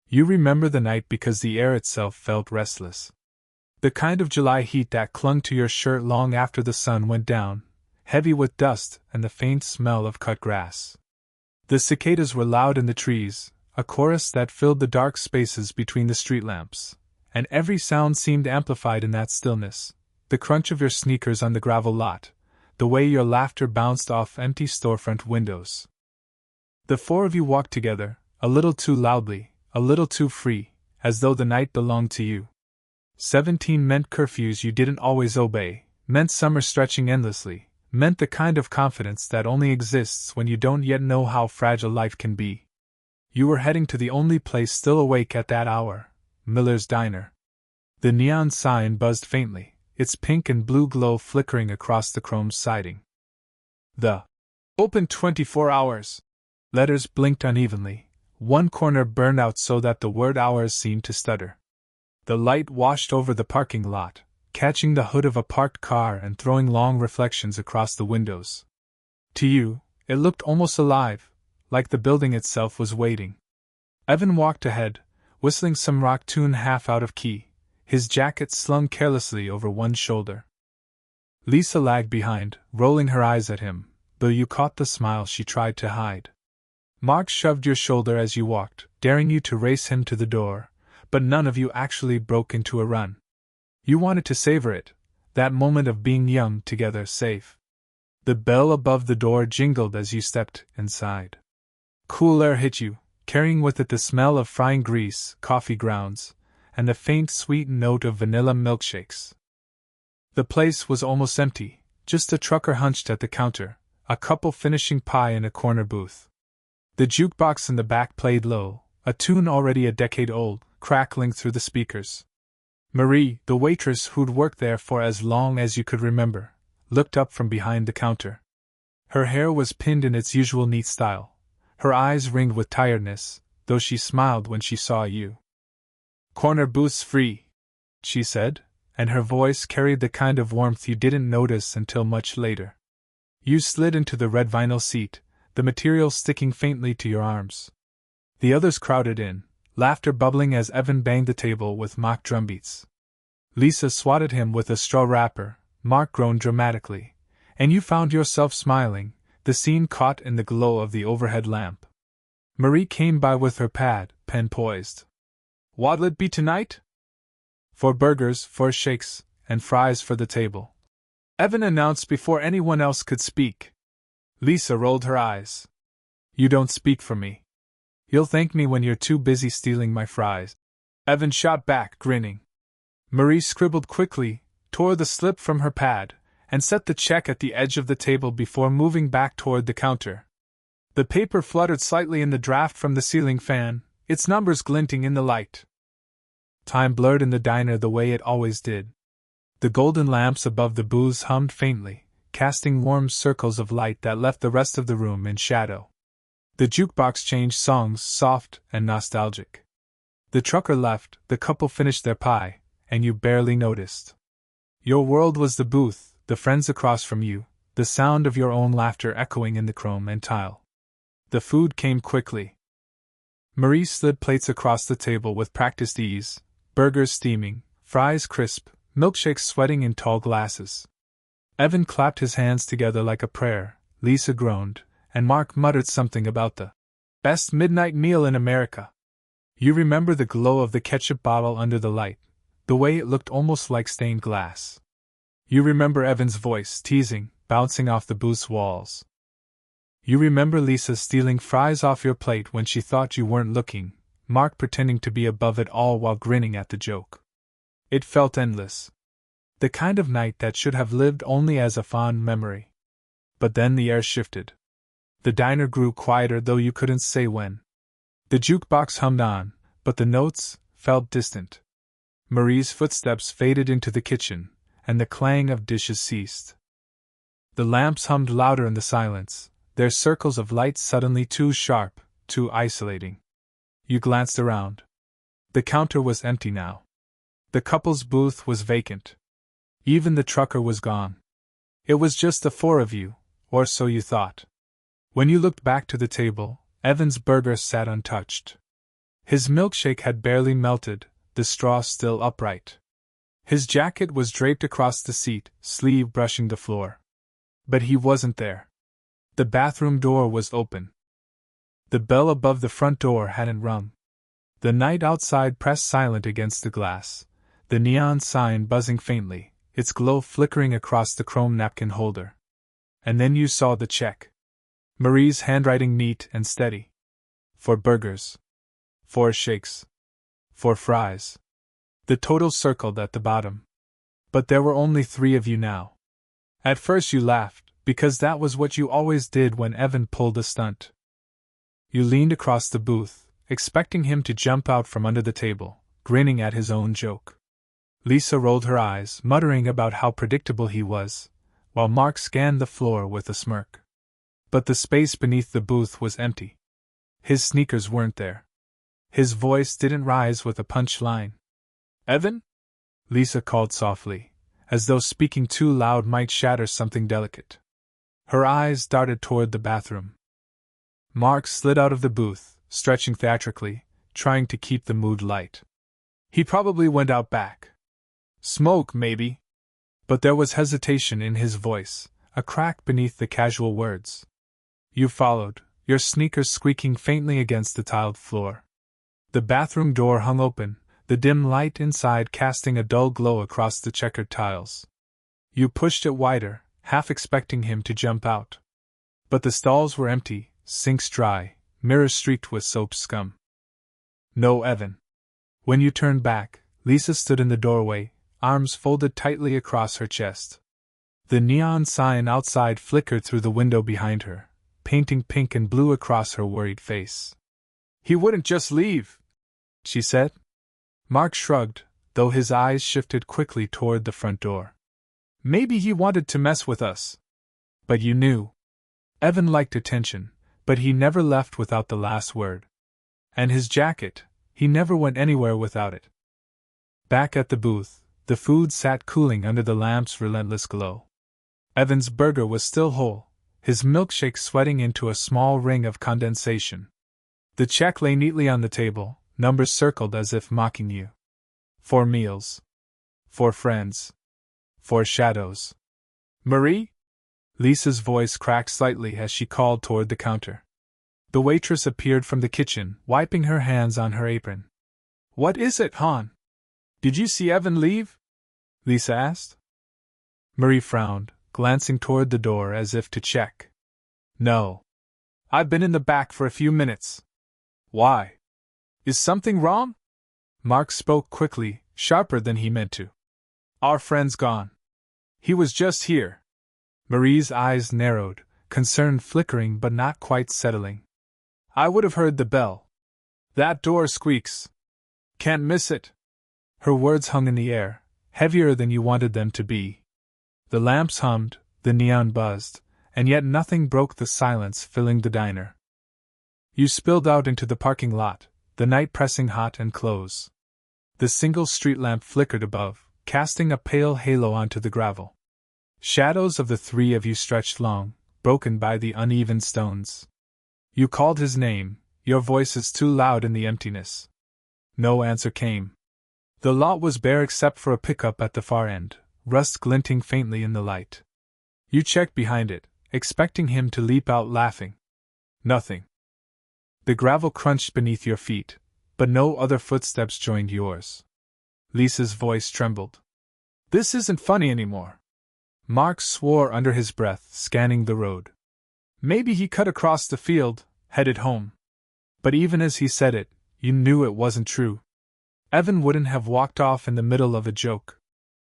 You remember the night because the air itself felt restless. The kind of July heat that clung to your shirt long after the sun went down, heavy with dust and the faint smell of cut grass. The cicadas were loud in the trees, a chorus that filled the dark spaces between the street lamps, and every sound seemed amplified in that stillness. The crunch of your sneakers on the gravel lot, the way your laughter bounced off empty storefront windows. The four of you walked together, a little too loudly, a little too free, as though the night belonged to you. 17 meant curfews you didn't always obey, meant summer stretching endlessly, meant the kind of confidence that only exists when you don't yet know how fragile life can be. You were heading to the only place still awake at that hour, Miller's Diner. The neon sign buzzed faintly, its pink and blue glow flickering across the chrome siding. The "Open 24 hours" letters blinked unevenly, one corner burned out so that the word hours seemed to stutter. The light washed over the parking lot, catching the hood of a parked car and throwing long reflections across the windows. To you, it looked almost alive, like the building itself was waiting. Evan walked ahead, whistling some rock tune half out of key, his jacket slung carelessly over one shoulder. Lisa lagged behind, rolling her eyes at him, though you caught the smile she tried to hide. Mark shoved your shoulder as you walked, daring you to race him to the door, but none of you actually broke into a run. You wanted to savor it, that moment of being young together, safe. The bell above the door jingled as you stepped inside. Cool air hit you, carrying with it the smell of frying grease, coffee grounds, and the faint sweet note of vanilla milkshakes. The place was almost empty, just a trucker hunched at the counter, a couple finishing pie in a corner booth. The jukebox in the back played low, a tune already a decade old, crackling through the speakers. Marie, the waitress who'd worked there for as long as you could remember, looked up from behind the counter. Her hair was pinned in its usual neat style, her eyes ringed with tiredness, though she smiled when she saw you. "Corner booths free," she said, and her voice carried the kind of warmth you didn't notice until much later. You slid into the red vinyl seat, the material sticking faintly to your arms. The others crowded in, laughter bubbling as Evan banged the table with mock drumbeats. Lisa swatted him with a straw wrapper, Mark groaned dramatically, and you found yourself smiling, the scene caught in the glow of the overhead lamp. Marie came by with her pen poised. "What'll it be tonight?" "For burgers, for shakes, and fries for the table," Evan announced before anyone else could speak. Lisa rolled her eyes. "You don't speak for me. You'll thank me when you're too busy stealing my fries," Evan shot back, grinning. Marie scribbled quickly, tore the slip from her pad, and set the check at the edge of the table before moving back toward the counter. The paper fluttered slightly in the draft from the ceiling fan, its numbers glinting in the light. Time blurred in the diner the way it always did. The golden lamps above the booths hummed faintly, casting warm circles of light that left the rest of the room in shadow. The jukebox changed songs, soft and nostalgic. The trucker left, the couple finished their pie, and you barely noticed. Your world was the booth, the friends across from you, the sound of your own laughter echoing in the chrome and tile. The food came quickly. Marie slid plates across the table with practiced ease, burgers steaming, fries crisp, milkshakes sweating in tall glasses. Evan clapped his hands together like a prayer, Lisa groaned, and Mark muttered something about the best midnight meal in America. You remember the glow of the ketchup bottle under the light, the way it looked almost like stained glass. You remember Evan's voice teasing, bouncing off the booth's walls. You remember Lisa stealing fries off your plate when she thought you weren't looking, Mark pretending to be above it all while grinning at the joke. It felt endless. The kind of night that should have lived only as a fond memory. But then the air shifted. The diner grew quieter, though you couldn't say when. The jukebox hummed on, but the notes felt distant. Marie's footsteps faded into the kitchen, and the clang of dishes ceased. The lamps hummed louder in the silence, their circles of light suddenly too sharp, too isolating. You glanced around. The counter was empty now. The couple's booth was vacant. Even the trucker was gone. It was just the four of you, or so you thought. When you looked back to the table, Evan's burger sat untouched. His milkshake had barely melted, the straw still upright. His jacket was draped across the seat, sleeve brushing the floor. But he wasn't there. The bathroom door was open. The bell above the front door hadn't rung. The night outside pressed silent against the glass, the neon sign buzzing faintly, its glow flickering across the chrome napkin holder. And then you saw the check. Marie's handwriting neat and steady. 4 burgers. 4 shakes. 4 fries. The total circled at the bottom. But there were only 3 of you now. At first you laughed, because that was what you always did when Evan pulled a stunt. You leaned across the booth, expecting him to jump out from under the table, grinning at his own joke. Lisa rolled her eyes, muttering about how predictable he was, while Mark scanned the floor with a smirk. But the space beneath the booth was empty. His sneakers weren't there. His voice didn't rise with a punch line. "Evan?" Lisa called softly, as though speaking too loud might shatter something delicate. Her eyes darted toward the bathroom. Mark slid out of the booth, stretching theatrically, trying to keep the mood light. "He probably went out back. Smoke, maybe." But there was hesitation in his voice, a crack beneath the casual words. You followed, your sneakers squeaking faintly against the tiled floor. The bathroom door hung open, the dim light inside casting a dull glow across the checkered tiles. You pushed it wider, half expecting him to jump out. But the stalls were empty, sinks dry, mirrors streaked with soap scum. No Evan. When you turned back, Lisa stood in the doorway, arms folded tightly across her chest. The neon sign outside flickered through the window behind her, painting pink and blue across her worried face. "He wouldn't just leave," she said. Mark shrugged, though his eyes shifted quickly toward the front door. "Maybe he wanted to mess with us." But you knew. Evan liked attention, but he never left without the last word. And his jacket, he never went anywhere without it. Back at the booth, the food sat cooling under the lamp's relentless glow. Evan's burger was still whole, his milkshake sweating into a small ring of condensation. The check lay neatly on the table, numbers circled as if mocking you. 4 meals. 4 friends. 4 shadows. "Marie?" Lisa's voice cracked slightly as she called toward the counter. The waitress appeared from the kitchen, wiping her hands on her apron. "What is it, hon? Did you see Evan leave?" Lisa asked. Marie frowned, glancing toward the door as if to check. "No. I've been in the back for a few minutes." "Why? Is something wrong?" Mark spoke quickly, sharper than he meant to. "Our friend's gone. He was just here." Marie's eyes narrowed, concern flickering but not quite settling. "I would have heard the bell. That door squeaks. Can't miss it." Her words hung in the air, heavier than you wanted them to be. The lamps hummed, the neon buzzed, and yet nothing broke the silence filling the diner. You spilled out into the parking lot, the night pressing hot and close. The single street lamp flickered above, casting a pale halo onto the gravel. Shadows of the 3 of you stretched long, broken by the uneven stones. You called his name, your voices too loud in the emptiness. No answer came. The lot was bare except for a pickup at the far end, rust glinting faintly in the light. You checked behind it, expecting him to leap out laughing. Nothing. The gravel crunched beneath your feet, but no other footsteps joined yours. Lisa's voice trembled. "This isn't funny anymore." Mark swore under his breath, scanning the road. Maybe he cut across the field, headed home. But even as he said it, you knew it wasn't true. Evan wouldn't have walked off in the middle of a joke.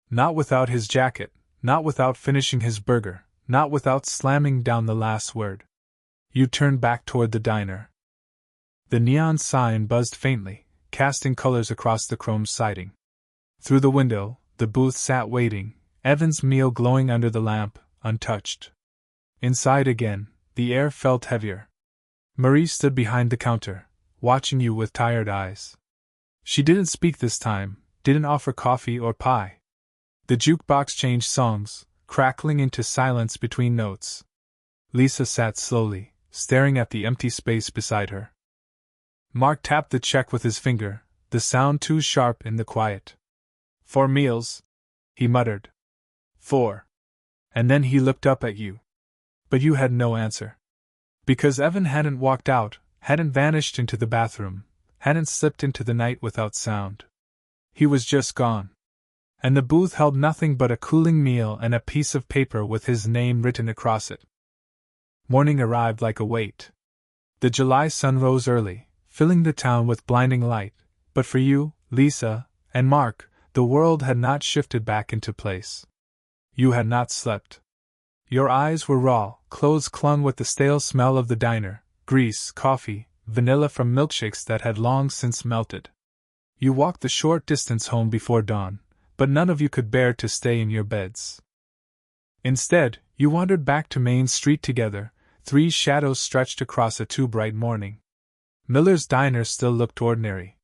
Not without his jacket, not without finishing his burger, not without slamming down the last word. You turned back toward the diner. The neon sign buzzed faintly, casting colors across the chrome siding. Through the window, the booth sat waiting, Evan's meal glowing under the lamp, untouched. Inside again, the air felt heavier. Marie stood behind the counter, watching you with tired eyes. She didn't speak this time, didn't offer coffee or pie. The jukebox changed songs, crackling into silence between notes. Lisa sat slowly, staring at the empty space beside her. Mark tapped the check with his finger, the sound too sharp in the quiet. 4 meals, he muttered. 4. And then he looked up at you. But you had no answer. Because Evan hadn't walked out, hadn't vanished into the bathroom, hadn't slipped into the night without sound. He was just gone. And the booth held nothing but a cooling meal and a piece of paper with his name written across it. Morning arrived like a weight. The July sun rose early, filling the town with blinding light, but for you, Lisa, and Mark, the world had not shifted back into place. You had not slept. Your eyes were raw, clothes clung with the stale smell of the diner, grease, coffee, vanilla from milkshakes that had long since melted. You walked the short distance home before dawn, but none of you could bear to stay in your beds. Instead, you wandered back to Main Street together, 3 shadows stretched across a too bright morning. Miller's diner still looked ordinary.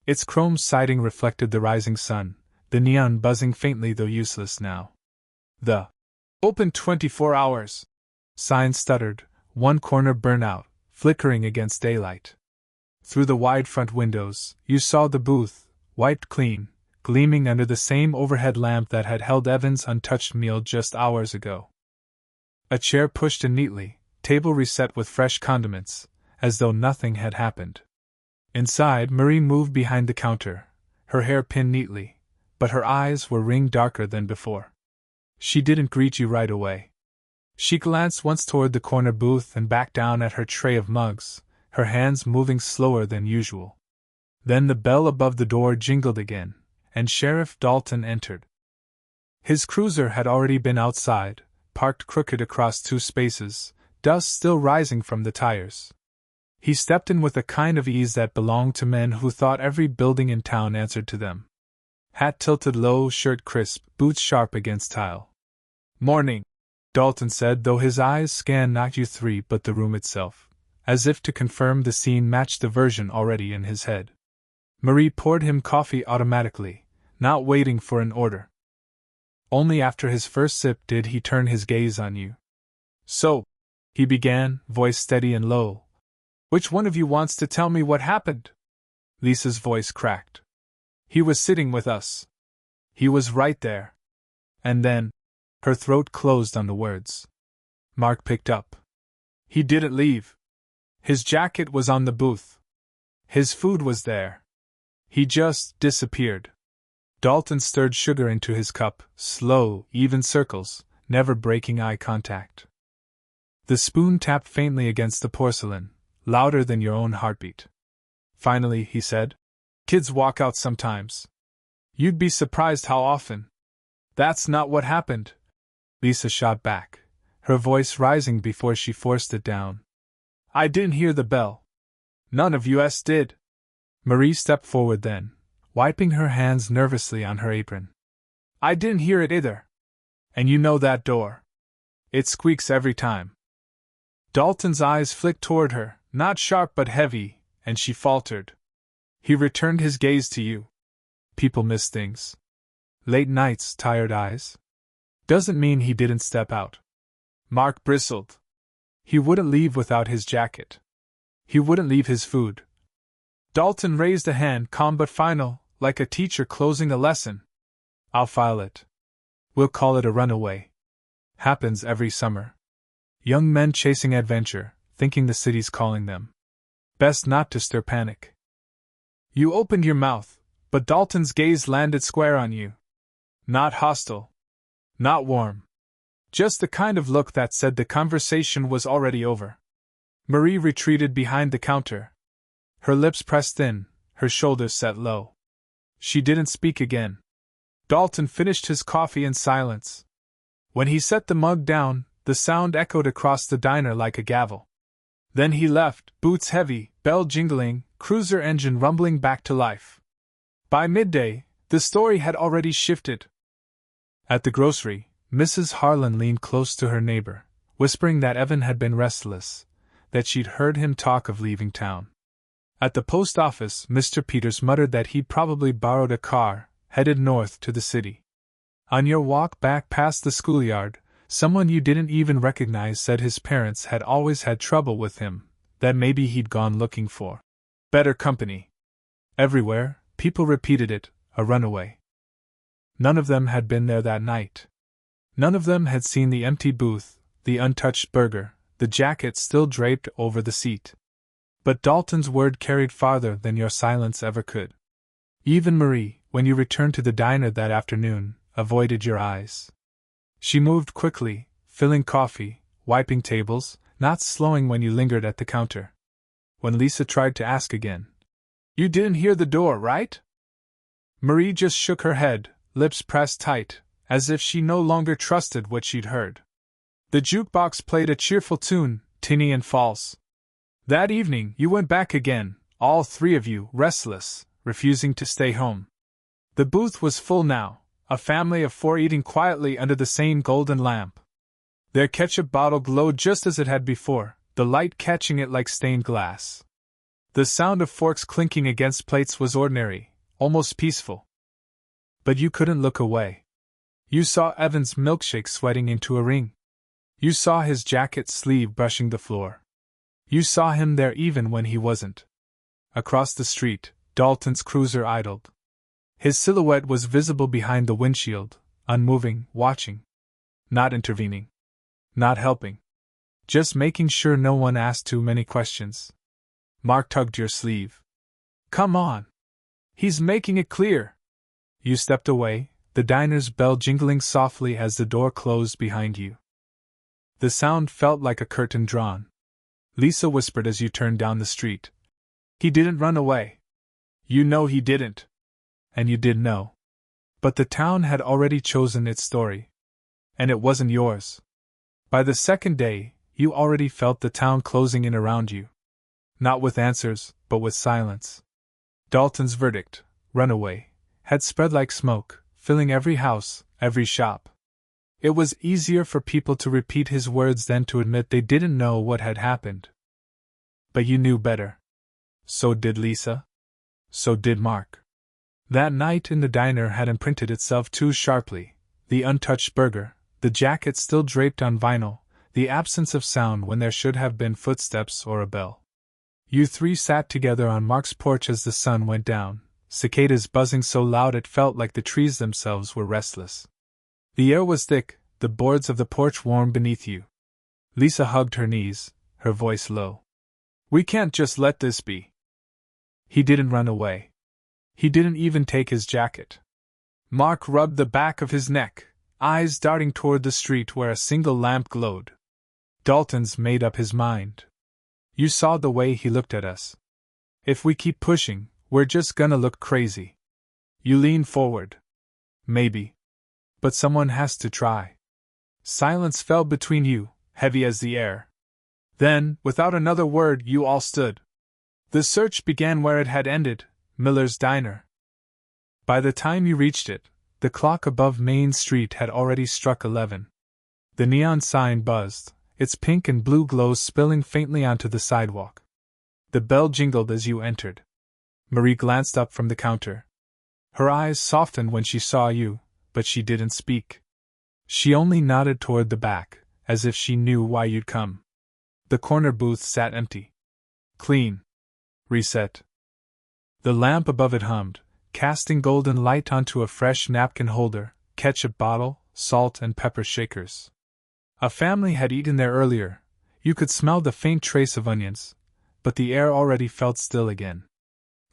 Its chrome siding reflected the rising sun, the neon buzzing faintly though useless now. The "Open 24 hours" sign stuttered, one corner burnout, flickering against daylight. Through the wide front windows, you saw the booth, wiped clean, gleaming under the same overhead lamp that had held Evan's untouched meal just hours ago. A chair pushed in neatly, table reset with fresh condiments, as though nothing had happened. Inside, Marie moved behind the counter, her hair pinned neatly, but her eyes were ringed darker than before. She didn't greet you right away. She glanced once toward the corner booth and back down at her tray of mugs, her hands moving slower than usual. Then the bell above the door jingled again, and Sheriff Dalton entered. His cruiser had already been outside, parked crooked across 2 spaces, dust still rising from the tires. He stepped in with a kind of ease that belonged to men who thought every building in town answered to them. Hat tilted low, shirt crisp, boots sharp against tile. "Morning," Dalton said, though his eyes scanned not you 3 but the room itself, as if to confirm the scene matched the version already in his head. Marie poured him coffee automatically, not waiting for an order. Only after his first sip did he turn his gaze on you. "So," he began, voice steady and low, "which one of you wants to tell me what happened?" Lisa's voice cracked. "He was sitting with us. He was right there." And then, her throat closed on the words. Mark picked up. "He didn't leave. His jacket was on the booth. His food was there. He just disappeared." Dalton stirred sugar into his cup, slow, even circles, never breaking eye contact. The spoon tapped faintly against the porcelain, louder than your own heartbeat. Finally, he said, "Kids walk out sometimes. You'd be surprised how often." "That's not what happened," Lisa shot back, her voice rising before she forced it down. "I didn't hear the bell. None of us did." Marie stepped forward then, wiping her hands nervously on her apron. "I didn't hear it either. And you know that door. It squeaks every time." Dalton's eyes flicked toward her, not sharp but heavy, and she faltered. He returned his gaze to you. "People miss things. Late nights, tired eyes. Doesn't mean he didn't step out." Mark bristled. "He wouldn't leave without his jacket. He wouldn't leave his food." Dalton raised a hand, calm but final, like a teacher closing a lesson. "I'll file it. We'll call it a runaway. Happens every summer. Young men chasing adventure, thinking the city's calling them. Best not to stir panic." You opened your mouth, but Dalton's gaze landed square on you. Not hostile. Not warm. Just the kind of look that said the conversation was already over. Marie retreated behind the counter. Her lips pressed in, her shoulders set low. She didn't speak again. Dalton finished his coffee in silence. When he set the mug down, the sound echoed across the diner like a gavel. Then he left, boots heavy, bell jingling, cruiser engine rumbling back to life. By midday, the story had already shifted. At the grocery, Mrs. Harlan leaned close to her neighbor, whispering that Evan had been restless, that she'd heard him talk of leaving town. At the post office, Mr. Peters muttered that he'd probably borrowed a car, headed north to the city. On your walk back past the schoolyard, someone you didn't even recognize said his parents had always had trouble with him, that maybe he'd gone looking for Better company. Everywhere, people repeated it, a runaway. None of them had been there that night. None of them had seen the empty booth, the untouched burger, the jacket still draped over the seat. But Dalton's word carried farther than your silence ever could. Even Marie, when you returned to the diner that afternoon, avoided your eyes. She moved quickly, filling coffee, wiping tables, not slowing when you lingered at the counter. When Lisa tried to ask again, "You didn't hear the door, right?" Marie just shook her head, lips pressed tight, as if she no longer trusted what she'd heard. The jukebox played a cheerful tune, tinny and false. That evening, you went back again, all three of you, restless, refusing to stay home. The booth was full now, a family of four eating quietly under the same golden lamp. Their ketchup bottle glowed just as it had before, the light catching it like stained glass. The sound of forks clinking against plates was ordinary, almost peaceful. But you couldn't look away. You saw Evan's milkshake sweating into a ring. You saw his jacket sleeve brushing the floor. You saw him there even when he wasn't. Across the street, Dalton's cruiser idled. His silhouette was visible behind the windshield, unmoving, watching. Not intervening. Not helping. Just making sure no one asked too many questions. Mark tugged your sleeve. "Come on. He's making it clear." You stepped away, the diner's bell jingling softly as the door closed behind you. The sound felt like a curtain drawn. Lisa whispered as you turned down the street. "He didn't run away." You know he didn't. And you did know. But the town had already chosen its story. And it wasn't yours. By the second day, you already felt the town closing in around you. Not with answers, but with silence. Dalton's verdict, runaway, had spread like smoke, filling every house, every shop. It was easier for people to repeat his words than to admit they didn't know what had happened. But you knew better. So did Lisa. So did Mark. That night in the diner had imprinted itself too sharply, the untouched burger, the jacket still draped on vinyl, the absence of sound when there should have been footsteps or a bell. You three sat together on Mark's porch as the sun went down, cicadas buzzing so loud it felt like the trees themselves were restless. The air was thick, the boards of the porch warm beneath you. Lisa hugged her knees, her voice low. "We can't just let this be." He didn't run away. He didn't even take his jacket. Mark rubbed the back of his neck, eyes darting toward the street where a single lamp glowed. Dalton's made up his mind. You saw the way he looked at us. If we keep pushing, we're just gonna look crazy. You leaned forward. Maybe. But someone has to try. Silence fell between you, heavy as the air. Then, without another word, you all stood. The search began where it had ended, Miller's Diner. By the time you reached it, the clock above Main Street had already struck 11. The neon sign buzzed, its pink and blue glows spilling faintly onto the sidewalk. The bell jingled as you entered. Marie glanced up from the counter. Her eyes softened when she saw you, but she didn't speak. She only nodded toward the back, as if she knew why you'd come. The corner booth sat empty. Clean. Reset. The lamp above it hummed, casting golden light onto a fresh napkin holder, ketchup bottle, salt and pepper shakers. A family had eaten there earlier. You could smell the faint trace of onions, but the air already felt still again.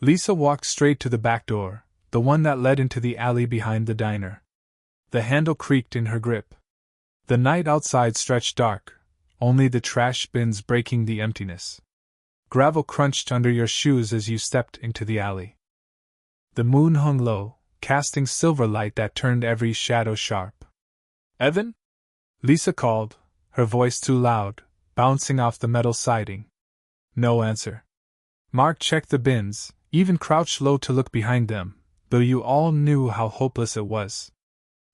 Lisa walked straight to the back door, the one that led into the alley behind the diner. The handle creaked in her grip. The night outside stretched dark, only the trash bins breaking the emptiness. Gravel crunched under your shoes as you stepped into the alley. The moon hung low, casting silver light that turned every shadow sharp. "Evan?" Lisa called, her voice too loud, bouncing off the metal siding. No answer. Mark checked the bins, even crouched low to look behind them, though you all knew how hopeless it was.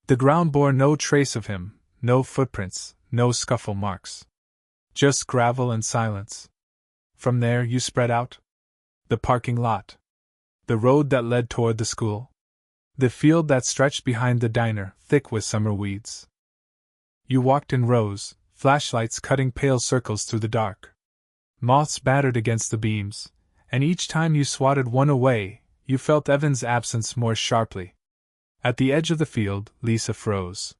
The ground bore no trace of him, no footprints, no scuffle marks. Just gravel and silence. From there you spread out. The parking lot. The road that led toward the school. The field that stretched behind the diner, thick with summer weeds. You walked in rows, flashlights cutting pale circles through the dark. Moths battered against the beams, and each time you swatted one away, you felt Evan's absence more sharply. At the edge of the field, Lisa froze.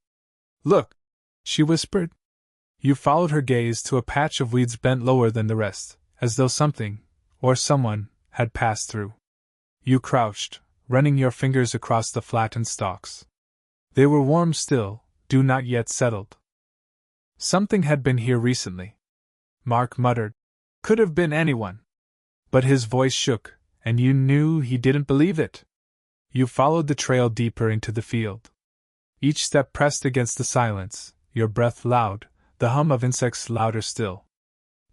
"Look!" she whispered. You followed her gaze to a patch of weeds bent lower than the rest, as though something, or someone, had passed through. You crouched, running your fingers across the flattened stalks. They were warm still, dew not yet settled. Something had been here recently. Mark muttered. Could have been anyone. But his voice shook, and you knew he didn't believe it. You followed the trail deeper into the field. Each step pressed against the silence, your breath loud, the hum of insects louder still.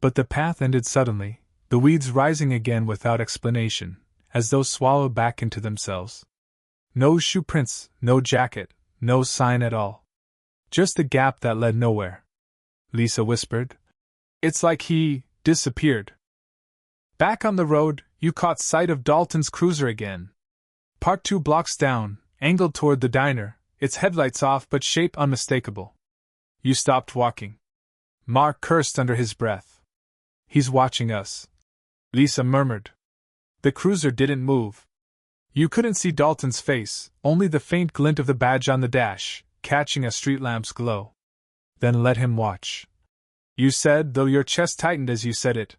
But the path ended suddenly, the weeds rising again without explanation, as though swallowed back into themselves. No shoe prints, no jacket, no sign at all. Just a gap that led nowhere. Lisa whispered. It's like he disappeared. Back on the road, you caught sight of Dalton's cruiser again. Parked 2 blocks down, angled toward the diner, its headlights off but shape unmistakable. You stopped walking. Mark cursed under his breath. He's watching us, Lisa murmured. The cruiser didn't move. You couldn't see Dalton's face, only the faint glint of the badge on the dash, catching a street lamp's glow. Then let him watch. You said, though your chest tightened as you said it.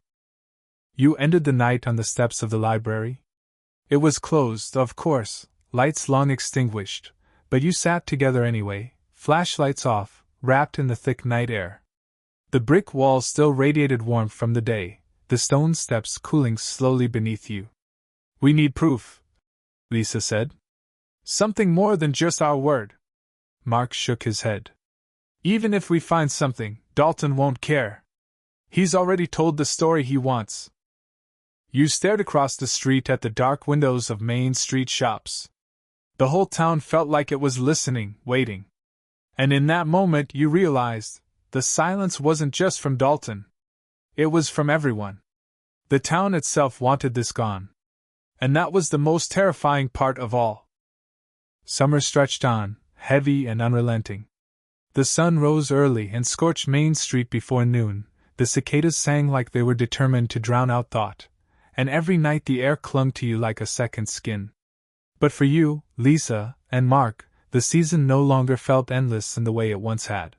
You ended the night on the steps of the library. It was closed, of course, lights long extinguished, but you sat together anyway, flashlights off, wrapped in the thick night air. The brick walls still radiated warmth from the day, the stone steps cooling slowly beneath you. We need proof, Lisa said. Something more than just our word. Mark shook his head. Even if we find something, Dalton won't care. He's already told the story he wants. You stared across the street at the dark windows of Main Street shops. The whole town felt like it was listening, waiting. And in that moment you realized, the silence wasn't just from Dalton. It was from everyone. The town itself wanted this gone. And that was the most terrifying part of all. Summer stretched on, heavy and unrelenting. The sun rose early and scorched Main Street before noon, the cicadas sang like they were determined to drown out thought, and every night the air clung to you like a second skin. But for you, Lisa, and Mark, the season no longer felt endless in the way it once had.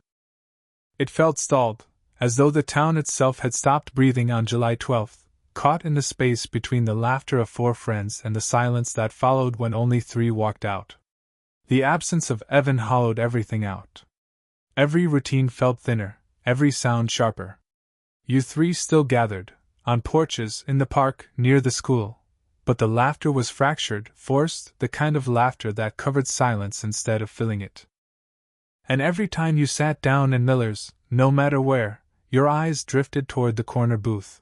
It felt stalled, as though the town itself had stopped breathing on July 12th, caught in the space between the laughter of 4 friends and the silence that followed when only 3 walked out. The absence of Evan hollowed everything out. Every routine felt thinner, every sound sharper. You 3 still gathered, on porches, in the park, near the school, but the laughter was fractured, forced, the kind of laughter that covered silence instead of filling it. And every time you sat down in Miller's, no matter where, your eyes drifted toward the corner booth.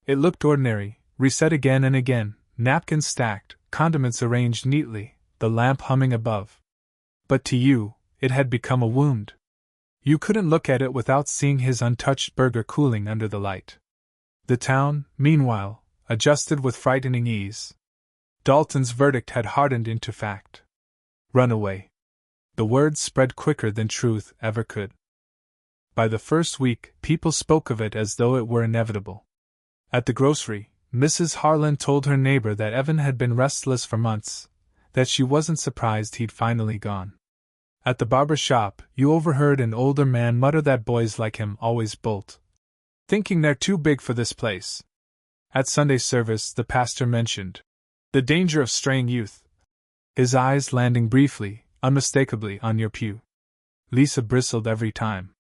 It looked ordinary, reset again and again, napkins stacked, condiments arranged neatly, the lamp humming above. But to you, it had become a wound. You couldn't look at it without seeing his untouched burger cooling under the light. The town, meanwhile, adjusted with frightening ease. Dalton's verdict had hardened into fact. Runaway. The word spread quicker than truth ever could. By the first week, people spoke of it as though it were inevitable. At the grocery, Mrs. Harlan told her neighbor that Evan had been restless for months, that she wasn't surprised he'd finally gone. At the barber shop, you overheard an older man mutter that boys like him always bolt, thinking they're too big for this place. At Sunday service, the pastor mentioned the danger of straying youth, his eyes landing briefly, unmistakably, on your pew. Lisa bristled every time.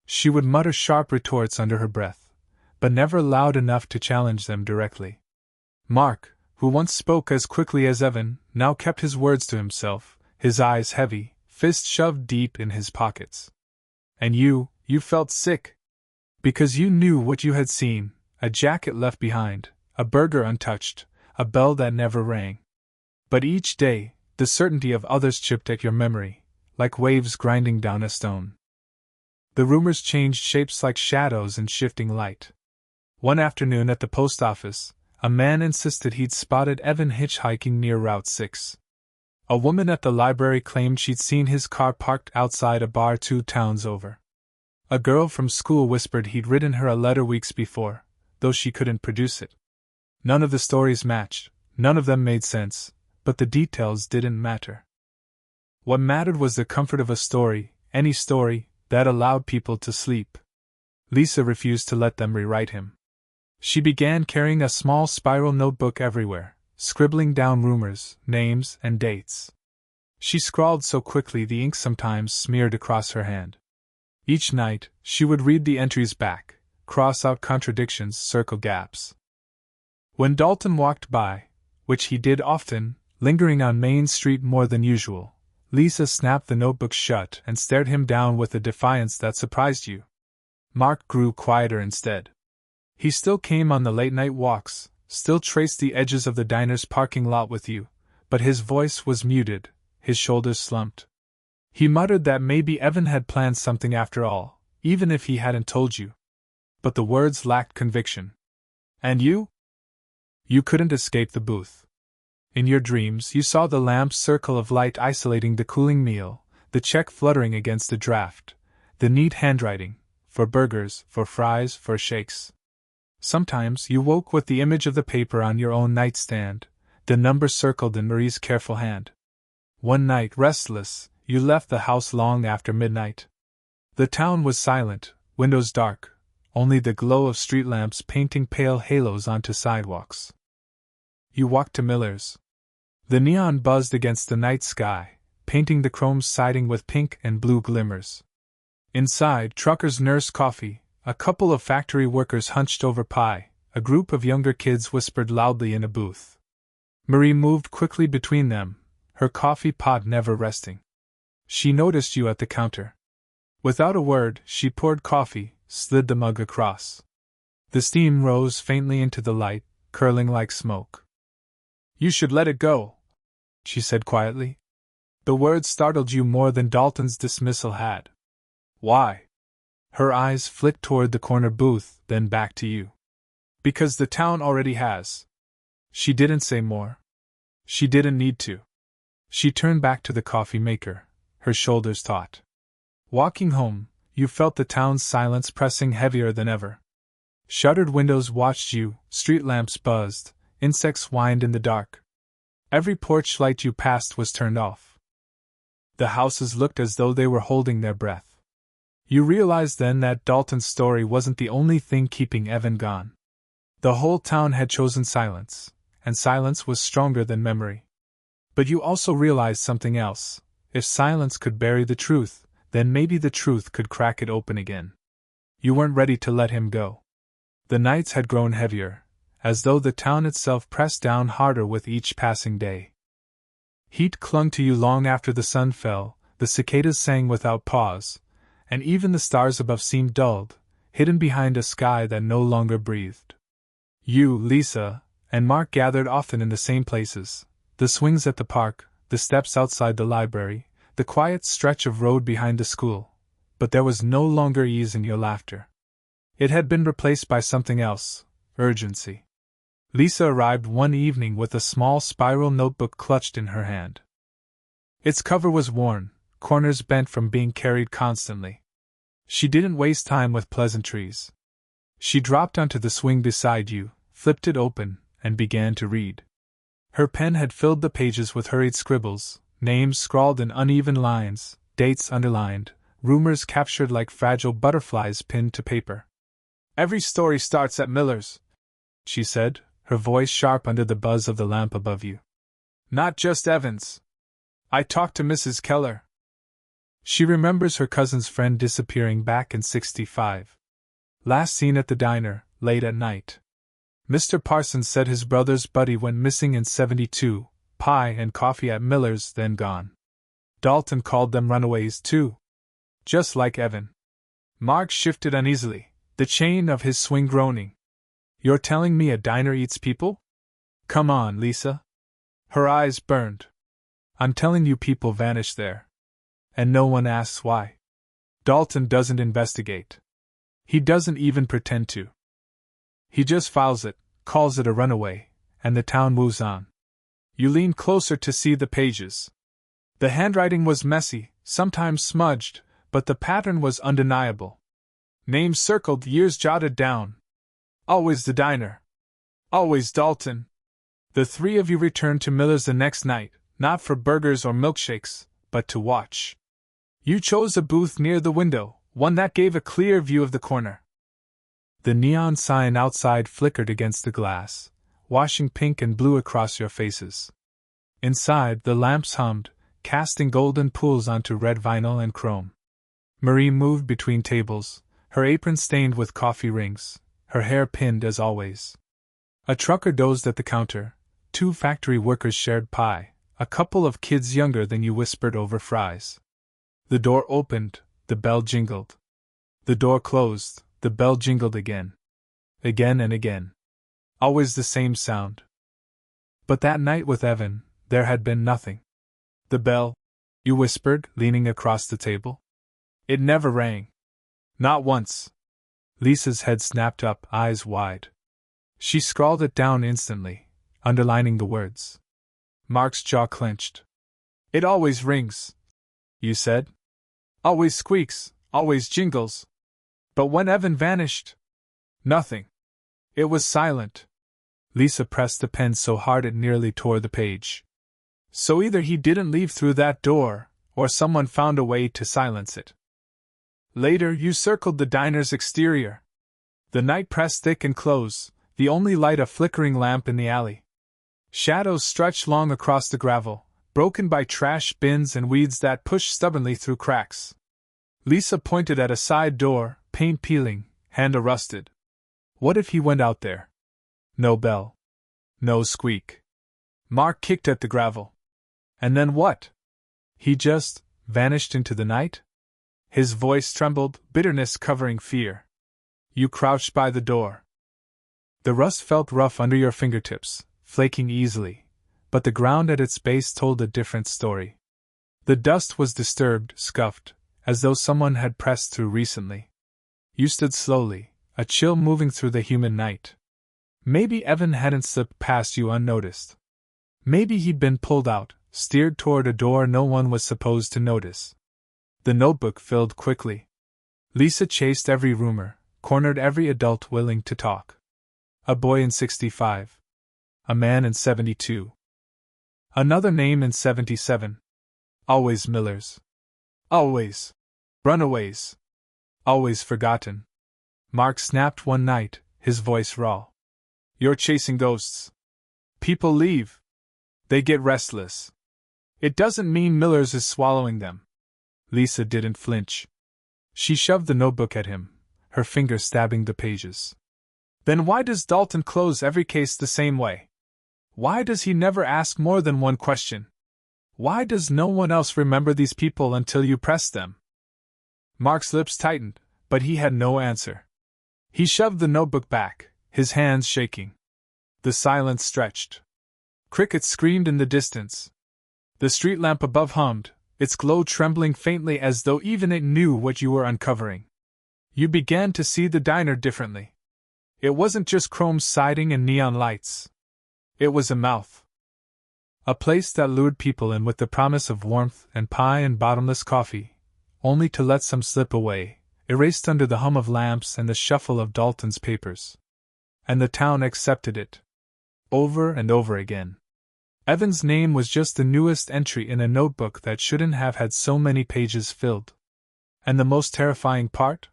She would mutter sharp retorts under her breath, but never loud enough to challenge them directly. Mark, who once spoke as quickly as Evan, now kept his words to himself, his eyes heavy, fists shoved deep in his pockets. And you felt sick. Because you knew what you had seen, a jacket left behind, a burger untouched, a bell that never rang. But each day, the certainty of others chipped at your memory, like waves grinding down a stone. The rumors changed shapes like shadows in shifting light. One afternoon at the post office, a man insisted he'd spotted Evan hitchhiking near Route 6. A woman at the library claimed she'd seen his car parked outside a bar 2 towns over. A girl from school whispered he'd written her a letter weeks before, though she couldn't produce it. None of the stories matched, none of them made sense, but the details didn't matter. What mattered was the comfort of a story, any story, that allowed people to sleep. Lisa refused to let them rewrite him. She began carrying a small spiral notebook everywhere, scribbling down rumors, names, and dates. She scrawled so quickly the ink sometimes smeared across her hand. Each night, she would read the entries back, cross out contradictions, circle gaps. When Dalton walked by, which he did often, lingering on Main Street more than usual, Lisa snapped the notebook shut and stared him down with a defiance that surprised you. Mark grew quieter instead. He still came on the late-night walks, still traced the edges of the diner's parking lot with you, but his voice was muted, his shoulders slumped. He muttered that maybe Evan had planned something after all, even if he hadn't told you. But the words lacked conviction. And you? You couldn't escape the booth. In your dreams, you saw the lamp's circle of light isolating the cooling meal, the check fluttering against the draft, the neat handwriting, for burgers, for fries, for shakes. Sometimes you woke with the image of the paper on your own nightstand, the number circled in Marie's careful hand. One night, restless, you left the house long after midnight. The town was silent, windows dark, only the glow of street lamps painting pale halos onto sidewalks. You walked to Miller's. The neon buzzed against the night sky, painting the chrome siding with pink and blue glimmers. Inside, truckers nursed coffee, a couple of factory workers hunched over pie, a group of younger kids whispered loudly in a booth. Marie moved quickly between them, her coffee pot never resting. She noticed you at the counter. Without a word, she poured coffee, slid the mug across. The steam rose faintly into the light, curling like smoke. "You should let it go," she said quietly. The words startled you more than Dalton's dismissal had. "Why?" Her eyes flicked toward the corner booth, then back to you. "Because the town already has." She didn't say more. She didn't need to. She turned back to the coffee maker, her shoulders taut. Walking home, you felt the town's silence pressing heavier than ever. Shuttered windows watched you, street lamps buzzed, insects whined in the dark. Every porch light you passed was turned off. The houses looked as though they were holding their breath. You realized then that Dalton's story wasn't the only thing keeping Evan gone. The whole town had chosen silence, and silence was stronger than memory. But you also realized something else. If silence could bury the truth, then maybe the truth could crack it open again. You weren't ready to let him go. The nights had grown heavier, as though the town itself pressed down harder with each passing day. Heat clung to you long after the sun fell, the cicadas sang without pause, and even the stars above seemed dulled, hidden behind a sky that no longer breathed. You, Lisa, and Mark gathered often in the same places, the swings at the park, the steps outside the library, the quiet stretch of road behind the school, but there was no longer ease in your laughter. It had been replaced by something else, urgency. Lisa arrived one evening with a small spiral notebook clutched in her hand. Its cover was worn, corners bent from being carried constantly. She didn't waste time with pleasantries. She dropped onto the swing beside you, flipped it open, and began to read. Her pen had filled the pages with hurried scribbles, names scrawled in uneven lines, dates underlined, rumors captured like fragile butterflies pinned to paper. "Every story starts at Miller's," she said, her voice sharp under the buzz of the lamp above you. "Not just Evans. I talked to Mrs. Keller." She remembers her cousin's friend disappearing back in '65. Last seen at the diner, late at night. Mr. Parsons said his brother's buddy went missing in '72, pie and coffee at Miller's, then gone. Dalton called them runaways too. Just like Evan. Mark shifted uneasily, the chain of his swing groaning. "You're telling me a diner eats people? Come on, Lisa." Her eyes burned. "I'm telling you people vanish there. And no one asks why. Dalton doesn't investigate. He doesn't even pretend to. He just files it, calls it a runaway, and the town moves on." You leaned closer to see the pages. The handwriting was messy, sometimes smudged, but the pattern was undeniable. Names circled, years jotted down. Always the diner. Always Dalton. The three of you returned to Miller's the next night, not for burgers or milkshakes, but to watch. You chose a booth near the window, one that gave a clear view of the corner. The neon sign outside flickered against the glass, washing pink and blue across your faces. Inside, the lamps hummed, casting golden pools onto red vinyl and chrome. Marie moved between tables, her apron stained with coffee rings, her hair pinned as always. A trucker dozed at the counter, 2 factory workers shared pie, a couple of kids younger than you whispered over fries. The door opened, the bell jingled. The door closed, the bell jingled again. Again and again. Always the same sound. But that night with Evan, there had been nothing. The bell, you whispered, leaning across the table. It never rang. Not once. Lisa's head snapped up, eyes wide. She scrawled it down instantly, underlining the words. Mark's jaw clenched. It always rings, you said. Always squeaks, always jingles. But when Evan vanished, nothing. It was silent. Lisa pressed the pen so hard it nearly tore the page. So either he didn't leave through that door, or someone found a way to silence it. Later, you circled the diner's exterior. The night pressed thick and close, the only light a flickering lamp in the alley. Shadows stretched long across the gravel, broken by trash bins and weeds that pushed stubbornly through cracks. Lisa pointed at a side door, paint peeling, handle rusted. What if he went out there? No bell. No squeak. Mark kicked at the gravel. And then what? He just vanished into the night? His voice trembled, bitterness covering fear. You crouched by the door. The rust felt rough under your fingertips, flaking easily, but the ground at its base told a different story. The dust was disturbed, scuffed, as though someone had pressed through recently. You stood slowly, a chill moving through the humid night. Maybe Evan hadn't slipped past you unnoticed. Maybe he'd been pulled out, steered toward a door no one was supposed to notice. The notebook filled quickly. Lisa chased every rumor, cornered every adult willing to talk. A boy in 65. A man in 72. Another name in 77. Always Millers. Always. Runaways. Always forgotten. Mark snapped one night, his voice raw. You're chasing ghosts. People leave. They get restless. It doesn't mean Millers is swallowing them. Lisa didn't flinch. She shoved the notebook at him, her fingers stabbing the pages. Then why does Dalton close every case the same way? Why does he never ask more than one question? Why does no one else remember these people until you press them? Mark's lips tightened, but he had no answer. He shoved the notebook back, his hands shaking. The silence stretched. Crickets screamed in the distance. The street lamp above hummed, its glow trembling faintly as though even it knew what you were uncovering. You began to see the diner differently. It wasn't just chrome siding and neon lights. It was a mouth. A place that lured people in with the promise of warmth and pie and bottomless coffee, only to let some slip away, erased under the hum of lamps and the shuffle of Dalton's papers. And the town accepted it. Over and over again. Evan's name was just the newest entry in a notebook that shouldn't have had so many pages filled. And the most terrifying part?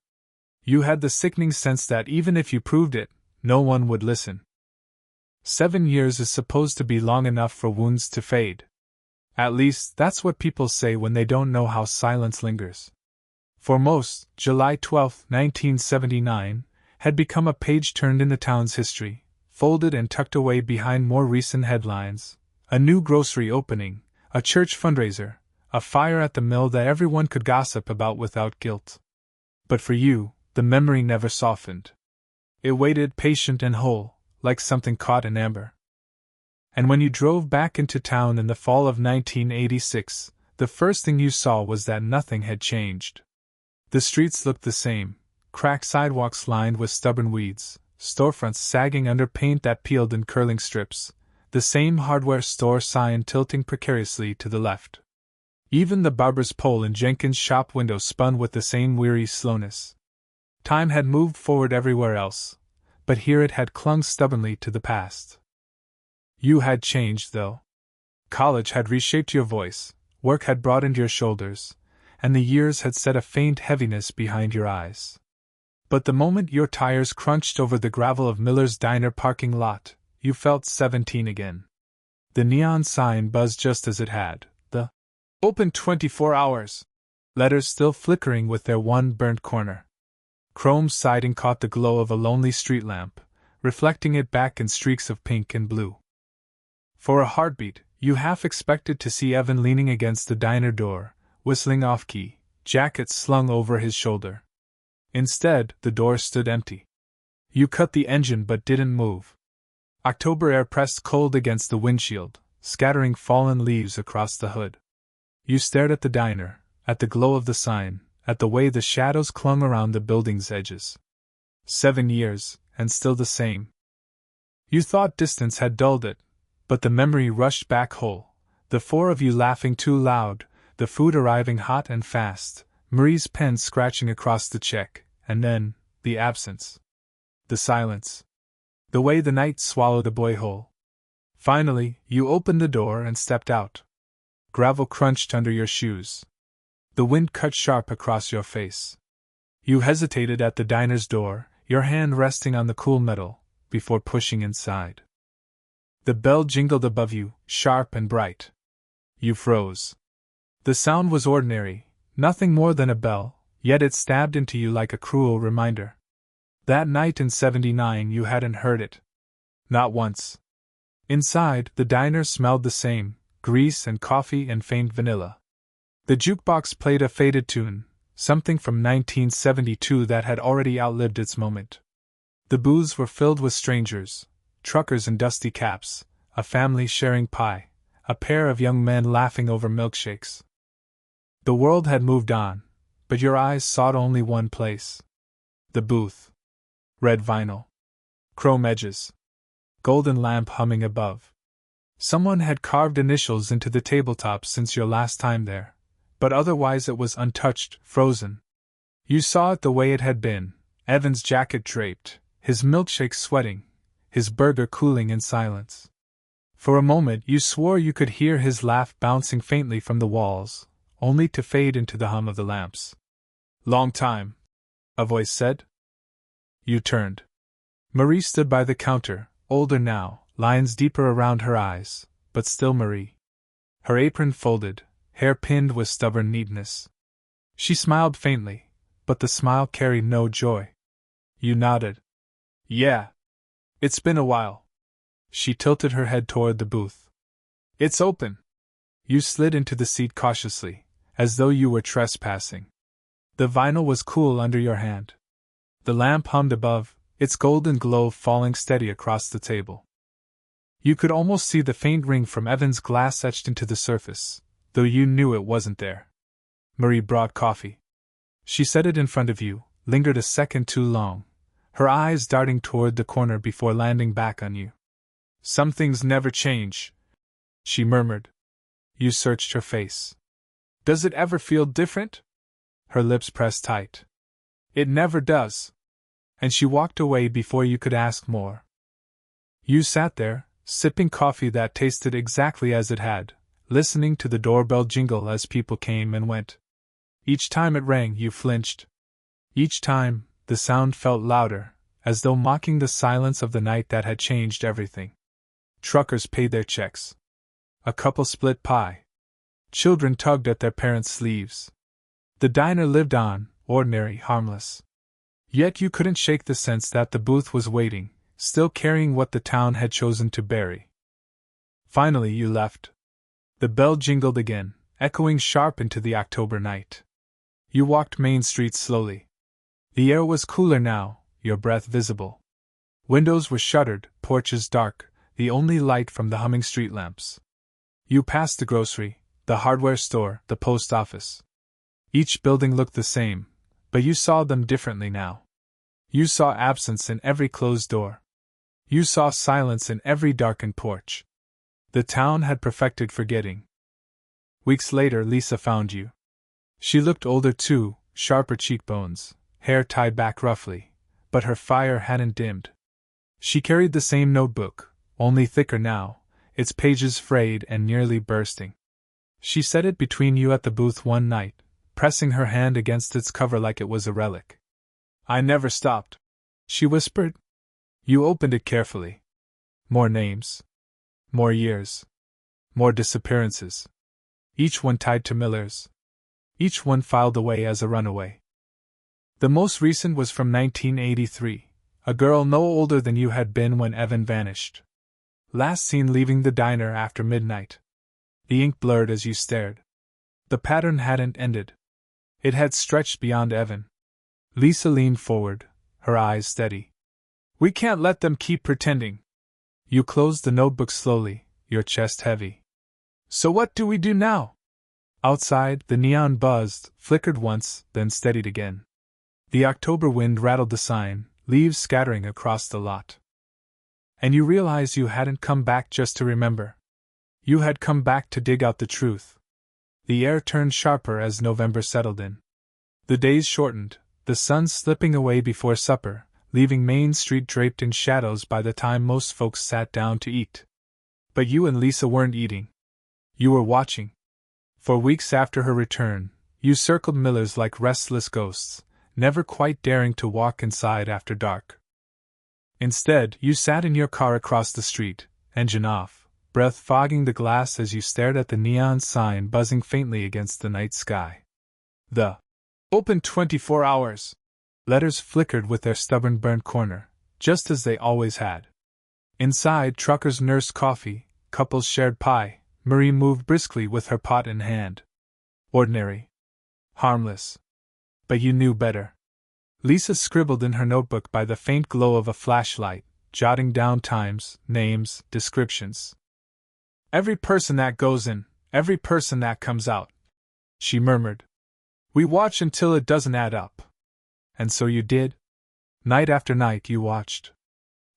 You had the sickening sense that even if you proved it, no one would listen. 7 years is supposed to be long enough for wounds to fade. At least, that's what people say when they don't know how silence lingers. For most, July 12, 1979, had become a page turned in the town's history, folded and tucked away behind more recent headlines. A new grocery opening, a church fundraiser, a fire at the mill that everyone could gossip about without guilt. But for you, the memory never softened. It waited patient and whole, like something caught in amber. And when you drove back into town in the fall of 1986, the first thing you saw was that nothing had changed. The streets looked the same, cracked sidewalks lined with stubborn weeds, storefronts sagging under paint that peeled in curling strips, the same hardware store sign tilting precariously to the left. Even the barber's pole in Jenkins' shop window spun with the same weary slowness. Time had moved forward everywhere else, but here it had clung stubbornly to the past. You had changed, though. College had reshaped your voice, work had broadened your shoulders, and the years had set a faint heaviness behind your eyes. But the moment your tires crunched over the gravel of Miller's Diner parking lot, you felt 17 again. The neon sign buzzed just as it had, the "Open 24 hours" letters still flickering with their one burnt corner. Chrome siding caught the glow of a lonely street lamp, reflecting it back in streaks of pink and blue. For a heartbeat, you half expected to see Evan leaning against the diner door, whistling off-key, jacket slung over his shoulder. Instead, the door stood empty. You cut the engine but didn't move. October air pressed cold against the windshield, scattering fallen leaves across the hood. You stared at the diner, at the glow of the sign, at the way the shadows clung around the building's edges. 7 years, and still the same. You thought distance had dulled it, but the memory rushed back whole, the four of you laughing too loud, the food arriving hot and fast, Marie's pen scratching across the check, and then, the absence. The silence. The way the night swallowed a boy whole. Finally, you opened the door and stepped out. Gravel crunched under your shoes. The wind cut sharp across your face. You hesitated at the diner's door, your hand resting on the cool metal, before pushing inside. The bell jingled above you, sharp and bright. You froze. The sound was ordinary, nothing more than a bell, yet it stabbed into you like a cruel reminder. That night in '79 you hadn't heard it. Not once. Inside, the diner smelled the same, grease and coffee and faint vanilla. The jukebox played a faded tune, something from 1972 that had already outlived its moment. The booths were filled with strangers, truckers in dusty caps, a family sharing pie, a pair of young men laughing over milkshakes. The world had moved on, but your eyes sought only one place. The booth. Red vinyl. Chrome edges. Golden lamp humming above. Someone had carved initials into the tabletop since your last time there, but otherwise it was untouched, frozen. You saw it the way it had been, Evan's jacket draped, his milkshake sweating, his burger cooling in silence. For a moment you swore you could hear his laugh bouncing faintly from the walls, only to fade into the hum of the lamps. "Long time," a voice said. You turned. Marie stood by the counter, older now, lines deeper around her eyes, but still Marie. Her apron folded, hair pinned with stubborn neatness. She smiled faintly, but the smile carried no joy. You nodded. "Yeah. It's been a while." She tilted her head toward the booth. "It's open." You slid into the seat cautiously, as though you were trespassing. The vinyl was cool under your hand. The lamp hummed above, its golden glow falling steady across the table. You could almost see the faint ring from Evan's glass etched into the surface, though you knew it wasn't there. Marie brought coffee. She set it in front of you, lingered a second too long, her eyes darting toward the corner before landing back on you. "Some things never change," she murmured. You searched her face. "Does it ever feel different?" Her lips pressed tight. "It never does." And she walked away before you could ask more. You sat there, sipping coffee that tasted exactly as it had, listening to the doorbell jingle as people came and went. Each time it rang, you flinched. Each time, the sound felt louder, as though mocking the silence of the night that had changed everything. Truckers paid their checks. A couple split pie. Children tugged at their parents' sleeves. The diner lived on, ordinary, harmless. Yet you couldn't shake the sense that the booth was waiting, still carrying what the town had chosen to bury. Finally you left. The bell jingled again, echoing sharp into the October night. You walked Main Street slowly. The air was cooler now, your breath visible. Windows were shuttered, porches dark, the only light from the humming street lamps. You passed the grocery, the hardware store, the post office. Each building looked the same, but you saw them differently now. You saw absence in every closed door. You saw silence in every darkened porch. The town had perfected forgetting. Weeks later, Lisa found you. She looked older too, sharper cheekbones, hair tied back roughly, but her fire hadn't dimmed. She carried the same notebook, only thicker now, its pages frayed and nearly bursting. She set it between you at the booth one night, pressing her hand against its cover like it was a relic. I never stopped, she whispered. You opened it carefully. More names. More years. More disappearances. Each one tied to Miller's. Each one filed away as a runaway. The most recent was from 1983, a girl no older than you had been when Evan vanished. Last seen leaving the diner after midnight. The ink blurred as you stared. The pattern hadn't ended. It had stretched beyond Evan. Lisa leaned forward, her eyes steady. We can't let them keep pretending. You closed the notebook slowly, your chest heavy. So what do we do now? Outside, the neon buzzed, flickered once, then steadied again. The October wind rattled the sign, leaves scattering across the lot. And you realized you hadn't come back just to remember. You had come back to dig out the truth. The air turned sharper as November settled in. The days shortened, the sun slipping away before supper, leaving Main Street draped in shadows by the time most folks sat down to eat. But you and Lisa weren't eating. You were watching. For weeks after her return, you circled Miller's like restless ghosts, never quite daring to walk inside after dark. Instead, you sat in your car across the street, engine off, breath fogging the glass as you stared at the neon sign buzzing faintly against the night sky. The Open 24 hours letters flickered with their stubborn burnt corner, just as they always had. Inside, truckers nursed coffee, couples shared pie. Marie moved briskly with her pot in hand. Ordinary. Harmless. But you knew better. Lisa scribbled in her notebook by the faint glow of a flashlight, jotting down times, names, descriptions. Every person that goes in, every person that comes out, she murmured. We watch until it doesn't add up. And so you did? Night after night you watched.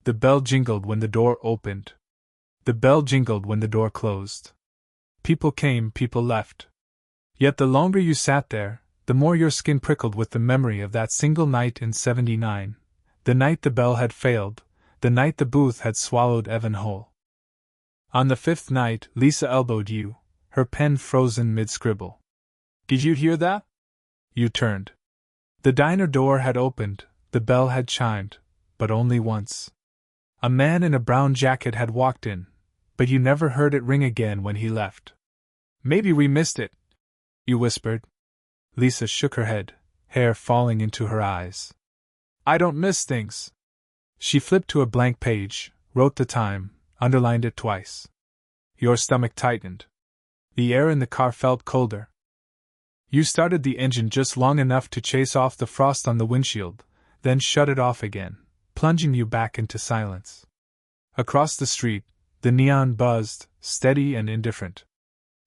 The bell jingled when the door opened. The bell jingled when the door closed. People came, people left. Yet the longer you sat there, the more your skin prickled with the memory of that single night in '79, the night the bell had failed, the night the booth had swallowed Evan whole. On the fifth night, Lisa elbowed you, her pen frozen mid-scribble. Did you hear that? You turned. The diner door had opened, the bell had chimed, but only once. A man in a brown jacket had walked in, but you never heard it ring again when he left. Maybe we missed it, you whispered. Lisa shook her head, hair falling into her eyes. I don't miss things. She flipped to a blank page, wrote the time, underlined it twice. Your stomach tightened. The air in the car felt colder. You started the engine just long enough to chase off the frost on the windshield, then shut it off again, plunging you back into silence. Across the street, the neon buzzed, steady and indifferent.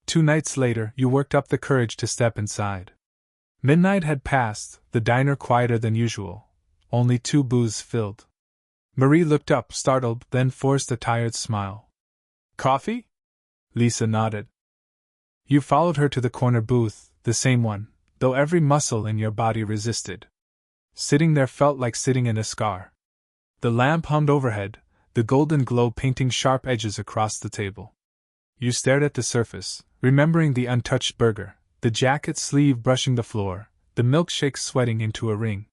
2 nights later, you worked up the courage to step inside. Midnight had passed, the diner quieter than usual, only 2 booths filled. Marie looked up, startled, then forced a tired smile. Coffee? Lisa nodded. You followed her to the corner booth, the same one, though every muscle in your body resisted. Sitting there felt like sitting in a scar. The lamp hummed overhead, the golden glow painting sharp edges across the table. You stared at the surface, remembering the untouched burger, the jacket sleeve brushing the floor, the milkshake sweating into a ring.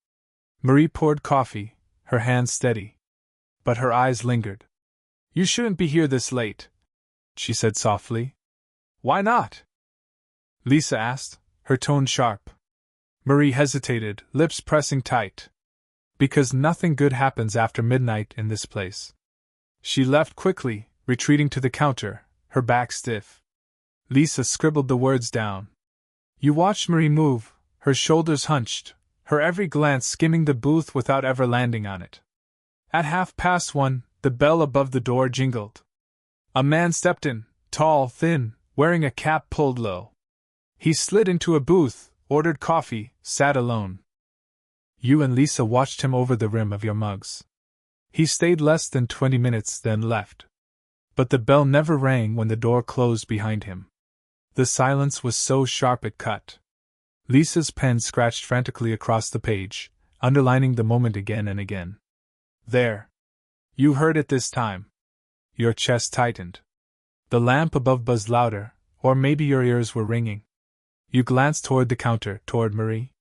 Marie poured coffee, her hands steady. But her eyes lingered. You shouldn't be here this late, she said softly. Why not? Lisa asked, her tone sharp. Marie hesitated, lips pressing tight. Because nothing good happens after midnight in this place. She left quickly, retreating to the counter, her back stiff. Lisa scribbled the words down. You watched Marie move, her shoulders hunched, her every glance skimming the booth without ever landing on it. At 1:30, the bell above the door jingled. A man stepped in, tall, thin, wearing a cap pulled low. He slid into a booth, ordered coffee, sat alone. You and Lisa watched him over the rim of your mugs. He stayed less than 20 minutes, then left. But the bell never rang when the door closed behind him. The silence was so sharp it cut. Lisa's pen scratched frantically across the page, underlining the moment again and again. There. You heard it this time. Your chest tightened. The lamp above buzzed louder, or maybe your ears were ringing. You glanced toward the counter, toward Marie.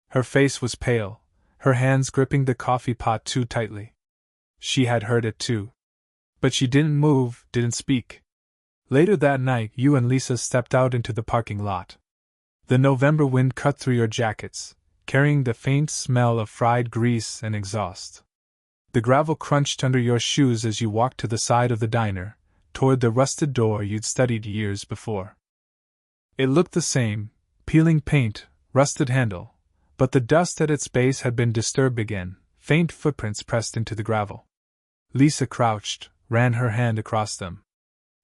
Her face was pale, her hands gripping the coffee pot too tightly. She had heard it too. But she didn't move, didn't speak. Later that night, you and Lisa stepped out into the parking lot. The November wind cut through your jackets, carrying the faint smell of fried grease and exhaust. The gravel crunched under your shoes as you walked to the side of the diner, toward the rusted door you'd studied years before. It looked the same, peeling paint, rusted handle, but the dust at its base had been disturbed again, faint footprints pressed into the gravel. Lisa crouched, ran her hand across them.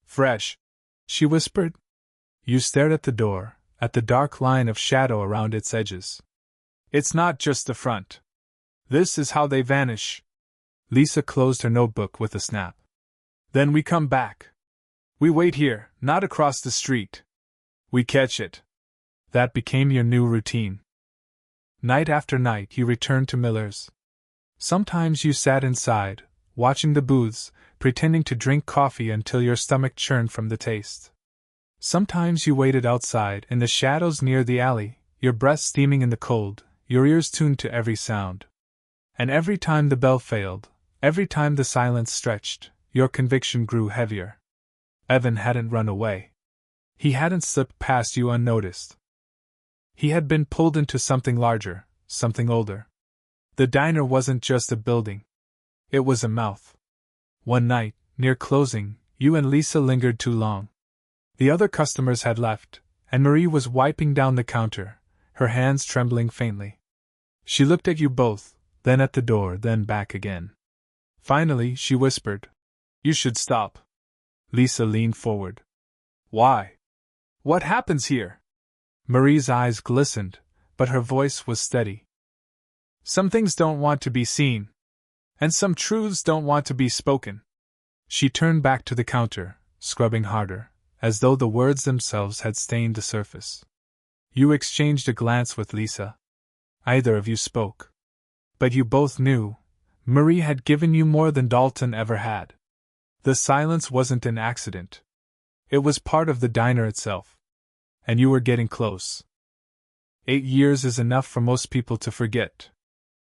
Fresh, she whispered. You stared at the door, at the dark line of shadow around its edges. It's not just the front. This is how they vanish. Lisa closed her notebook with a snap. Then we come back. We wait here, not across the street. We catch it. That became your new routine. Night after night you returned to Miller's. Sometimes you sat inside, watching the booths, pretending to drink coffee until your stomach churned from the taste. Sometimes you waited outside, in the shadows near the alley, your breath steaming in the cold, your ears tuned to every sound. And every time the bell failed, every time the silence stretched, your conviction grew heavier. Evan hadn't run away. He hadn't slipped past you unnoticed. He had been pulled into something larger, something older. The diner wasn't just a building. It was a mouth. One night, near closing, you and Lisa lingered too long. The other customers had left, and Marie was wiping down the counter, her hands trembling faintly. She looked at you both, then at the door, then back again. Finally, she whispered, "You should stop." Lisa leaned forward. "Why? What happens here?" Marie's eyes glistened, but her voice was steady. "Some things don't want to be seen. And some truths don't want to be spoken." She turned back to the counter, scrubbing harder, as though the words themselves had stained the surface. You exchanged a glance with Lisa. Either of you spoke. But you both knew, Marie had given you more than Dalton ever had. The silence wasn't an accident. It was part of the diner itself. And you were getting close. 8 years is enough for most people to forget.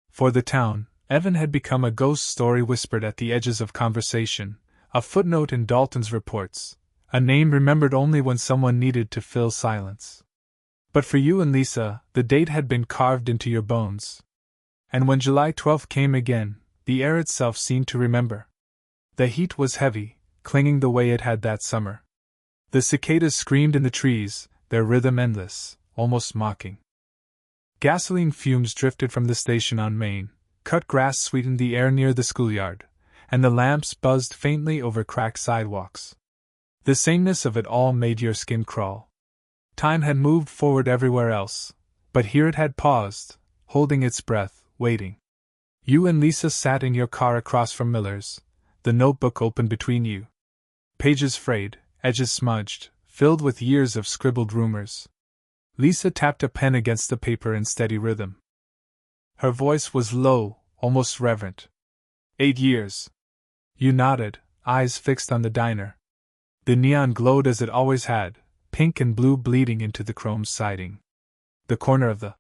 For the town, Evan had become a ghost story whispered at the edges of conversation, a footnote in Dalton's reports, a name remembered only when someone needed to fill silence. But for you and Lisa, the date had been carved into your bones. And when July 12th came again, the air itself seemed to remember. The heat was heavy, clinging the way it had that summer. The cicadas screamed in the trees, their rhythm endless, almost mocking. Gasoline fumes drifted from the station on Main, cut grass sweetened the air near the schoolyard, and the lamps buzzed faintly over cracked sidewalks. The sameness of it all made your skin crawl. Time had moved forward everywhere else, but here it had paused, holding its breath, waiting. You and Lisa sat in your car across from Miller's, the notebook open between you. Pages frayed, edges smudged, filled with years of scribbled rumors. Lisa tapped a pen against the paper in steady rhythm. Her voice was low, almost reverent. 8 years. You nodded, eyes fixed on the diner. The neon glowed as it always had, pink and blue bleeding into the chrome siding. The corner of the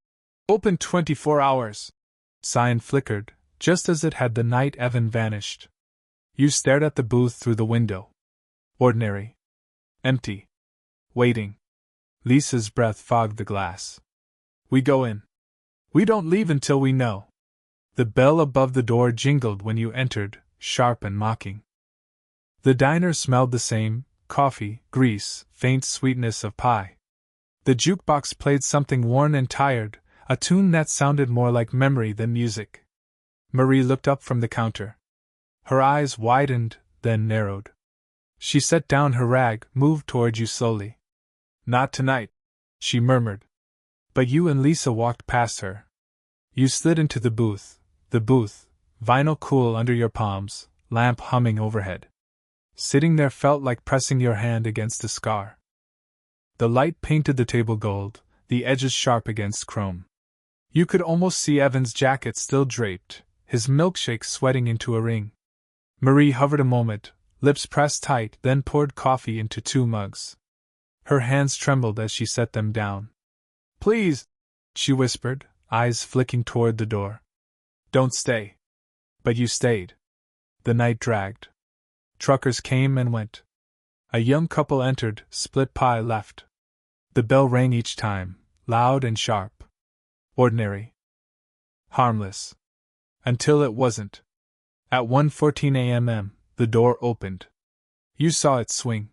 open 24 hours sign flickered, just as it had the night Evan vanished. You stared at the booth through the window. Ordinary. Empty. Waiting. Lisa's breath fogged the glass. We go in. We don't leave until we know. The bell above the door jingled when you entered, sharp and mocking. The diner smelled the same, coffee, grease, faint sweetness of pie. The jukebox played something worn and tired, a tune that sounded more like memory than music. Marie looked up from the counter. Her eyes widened, then narrowed. She set down her rag, moved toward you slowly. Not tonight, she murmured. But you and Lisa walked past her. You slid into the booth, vinyl cool under your palms, lamp humming overhead. Sitting there felt like pressing your hand against a scar. The light painted the table gold, the edges sharp against chrome. You could almost see Evan's jacket still draped, his milkshake sweating into a ring. Marie hovered a moment, lips pressed tight, then poured coffee into 2 mugs. Her hands trembled as she set them down. "Please," she whispered, eyes flicking toward the door. "Don't stay." But you stayed. The night dragged. Truckers came and went. A young couple entered, split pie left. The bell rang each time, loud and sharp. Ordinary. Harmless. Until it wasn't. At 1:14 a.m., the door opened. You saw it swing.